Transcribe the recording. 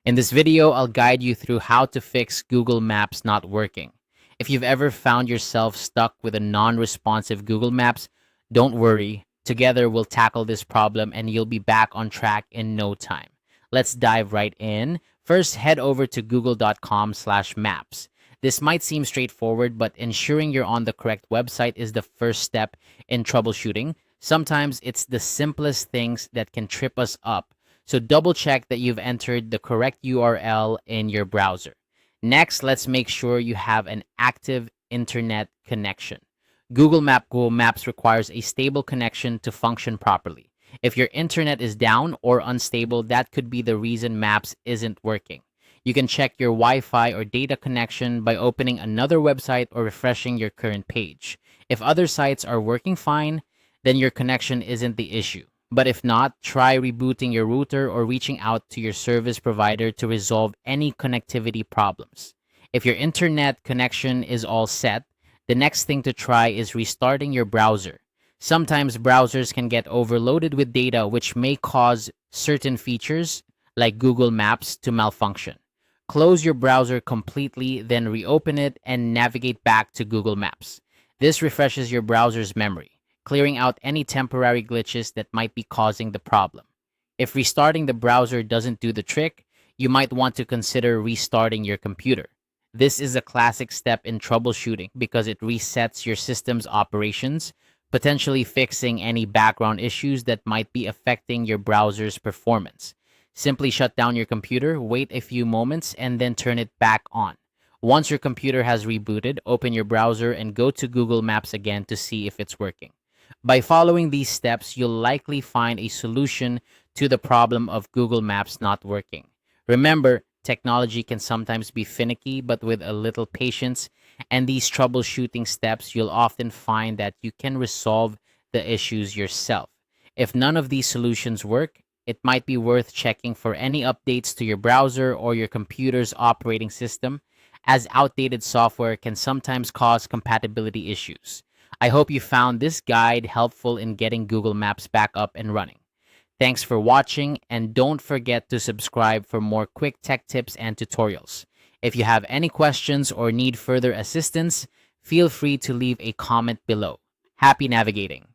In this video, I'll guide you through how to fix Google Maps not working. If you've ever found yourself stuck with a non-responsive Google Maps, don't worry. Together, we'll tackle this problem and you'll be back on track in no time. Let's dive right in. First, head over to google.com/maps. This might seem straightforward, but ensuring you're on the correct website is the first step in troubleshooting. Sometimes it's the simplest things that can trip us up. So double check that you've entered the correct URL in your browser. Next, let's make sure you have an active internet connection. Google Maps requires a stable connection to function properly. If your internet is down or unstable, that could be the reason Maps isn't working. You can check your Wi-Fi or data connection by opening another website or refreshing your current page. If other sites are working fine, then your connection isn't the issue. But if not, try rebooting your router or reaching out to your service provider to resolve any connectivity problems. If your internet connection is all set, the next thing to try is restarting your browser. Sometimes browsers can get overloaded with data, which may cause certain features like Google Maps to malfunction. Close your browser completely, then reopen it and navigate back to Google Maps. This refreshes your browser's memory, clearing out any temporary glitches that might be causing the problem. If restarting the browser doesn't do the trick, you might want to consider restarting your computer. This is a classic step in troubleshooting because it resets your system's operations, potentially fixing any background issues that might be affecting your browser's performance. Simply shut down your computer, wait a few moments, and then turn it back on. Once your computer has rebooted, open your browser and go to Google Maps again to see if it's working. By following these steps, you'll likely find a solution to the problem of Google Maps not working. Remember, technology can sometimes be finicky, but with a little patience and these troubleshooting steps, you'll often find that you can resolve the issues yourself. If none of these solutions work, it might be worth checking for any updates to your browser or your computer's operating system, as outdated software can sometimes cause compatibility issues. I hope you found this guide helpful in getting Google Maps back up and running. Thanks for watching, and don't forget to subscribe for more quick tech tips and tutorials. If you have any questions or need further assistance, feel free to leave a comment below. Happy navigating!